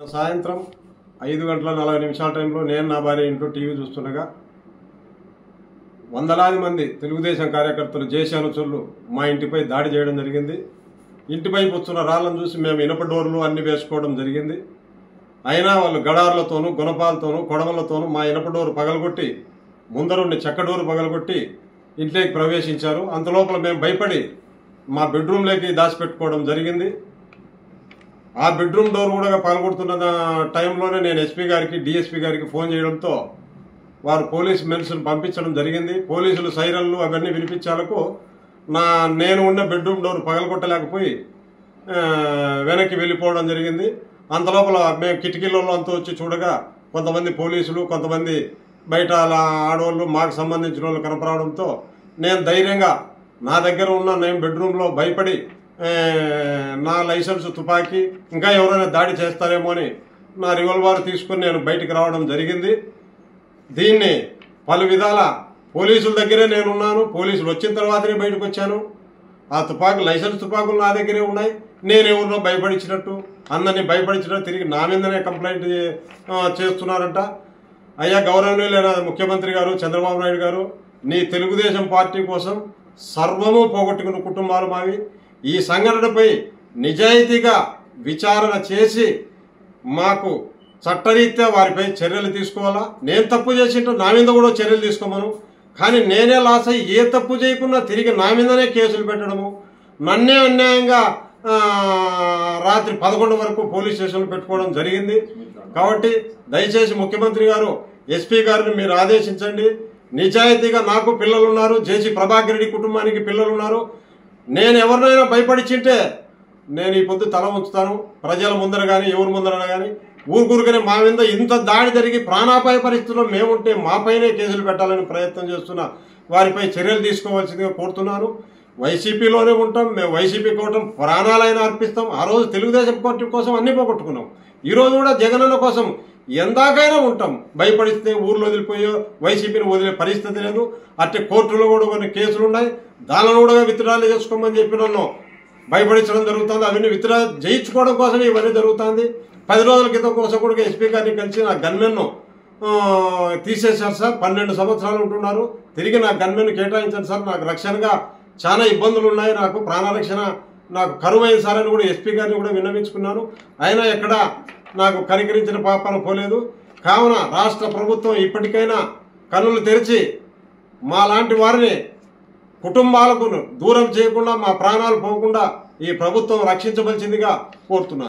సాయంత్రం 5:40 టైంలో నేను నా భార్య ఇంట్లో టీవీ చూస్తుండగా వందలాది మంది తెలుగుదేశం కార్యకర్తలు జేసీ అనుచరులు మా ఇంటిపై దాడి చేయడం జరిగింది. ఇంటిపై వస్తున్న రాళ్లను చూసి మేము ఇనప డోర్లు అన్ని వేసుకోవడం జరిగింది. అయినా వాళ్ళు గడార్లతోనూ గుణపాలతోనూ కొడవలతోనూ మా ఇనప డోరు పగలగొట్టి ముందరుండి చెక్క డోరు పగలగొట్టి ఇంట్లోకి ప్రవేశించారు. అంతలోపల మేము భయపడి మా బెడ్రూమ్లోకి దాచిపెట్టుకోవడం జరిగింది. ఆ బెడ్రూమ్ డోర్ కూడా పగలగొడుతున్న టైంలోనే నేను ఎస్పీ గారికి డిఎస్పీ గారికి ఫోన్ చేయడంతో వారు పోలీస్ మెన్స్ను పంపించడం జరిగింది. పోలీసులు సైరన్లు అవన్నీ వినిపించాలకు నేను ఉన్న బెడ్రూమ్ డోర్ పగలగొట్టలేకపోయి వెనక్కి వెళ్ళిపోవడం జరిగింది. అంతలోపల మేము కిటికీలలో అంతా వచ్చి చూడగా కొంతమంది పోలీసులు కొంతమంది బయట ఆడవాళ్ళు మాకు సంబంధించిన వాళ్ళు కనపడడంతో నేను ధైర్యంగా నా దగ్గర ఉన్న నేను బెడ్రూమ్లో భయపడి నా లైసెన్స్ తుపాకీ ఇంకా ఎవరైనా దాడి చేస్తారేమో అని నా రివాల్వర్ తీసుకుని నేను బయటికి రావడం జరిగింది. దీన్ని పలు విధాల పోలీసుల దగ్గరే నేనున్నాను. పోలీసులు వచ్చిన తర్వాతనే బయటకు వచ్చాను. ఆ లైసెన్స్ తుపాకులు నా దగ్గరే ఉన్నాయి. నేనెవరినో భయపడించినట్టు అందరినీ భయపడించినట్టు తిరిగి నా మీదనే కంప్లైంట్ చేస్తున్నారంట. అయ్యా గౌరవనీయులైన ముఖ్యమంత్రి గారు చంద్రబాబు నాయుడు గారు, నీ తెలుగుదేశం పార్టీ కోసం సర్వము పోగొట్టుకున్న కుటుంబాలు మావి. ఈ సంఘటనపై నిజాయితీగా విచారణ చేసి మాకు చట్టరీత్యా వారిపై చర్యలు తీసుకోవాలా. నేను తప్పు చేసింటే నా మీద కూడా చర్యలు తీసుకోమను. కానీ నేనే లాస్ అయ్యి ఏ తప్పు చేయకుండా తిరిగి నా మీదనే కేసులు పెట్టడము, నన్నే అన్యాయంగా రాత్రి 11 వరకు పోలీస్ స్టేషన్లు పెట్టుకోవడం జరిగింది. కాబట్టి దయచేసి ముఖ్యమంత్రి గారు ఎస్పీ గారిని మీరు ఆదేశించండి. నిజాయితీగా నాకు పిల్లలు ఉన్నారు, జేసీ ప్రభాకర్ రెడ్డి కుటుంబానికి పిల్లలు ఉన్నారు. నేను ఎవరినైనా భయపడిచ్చింటే నేను ఈ పొద్దు తల ఉంచుతాను. ప్రజల ముందర కానీ ఎవరి ముందర కానీ ఊరుకూరుకనే మా మీద ఇంత దాడి జరిగి ప్రాణాపాయ పరిస్థితుల్లో మేముంటే మాపైనే కేసులు పెట్టాలని ప్రయత్నం చేస్తున్న వారిపై చర్యలు తీసుకోవాల్సిందిగా కోరుతున్నాను. వైసీపీలోనే ఉంటాం. మేము వైసీపీ కోటం ప్రాణాలైనా అర్పిస్తాం. ఆ రోజు తెలుగుదేశం పార్టీ కోసం అన్ని పోగొట్టుకున్నాం. ఈరోజు కూడా జగనన్న కోసం ఎందాకైనా ఉంటాం. భయపడిస్తే ఊర్లో వదిలిపోయో వైసీపీని వదిలే పరిస్థితి లేదు. అట్టే కోర్టులో కూడా కొన్ని కేసులు ఉన్నాయి. దానిని కూడా విత్డ్రాలు చేసుకోమని చెప్పి నన్ను భయపడించడం జరుగుతుంది. అవన్నీ విత్డ్రా చేయించుకోవడం కోసం ఇవన్నీ జరుగుతుంది. 10 రోజుల క్రితం కోసం కూడా ఎస్పీ గారిని కలిసి నా గన్మెన్ను తీసేశారు సార్. 12 సంవత్సరాలు ఉంటున్నారు. తిరిగి నా గన్మెన్ను కేటాయించాను సార్. నాకు రక్షణగా చాలా ఇబ్బందులు ఉన్నాయి. నాకు ప్రాణరక్షణ నాకు కరువైంది సార్ అని కూడా ఎస్పీ గారిని కూడా విన్నవించుకున్నాను. అయినా ఎక్కడ నాకు కనికరించిన పాపన పోలేదు. కావున రాష్ట్ర ప్రభుత్వం ఇప్పటికైనా కన్నులు తెరిచి మా లాంటి వారిని కుటుంబాలకు దూరం చేయకుండా మా ప్రాణాలు పోకుండా ఈ ప్రభుత్వం రక్షించవలసిందిగా కోరుతున్నాను.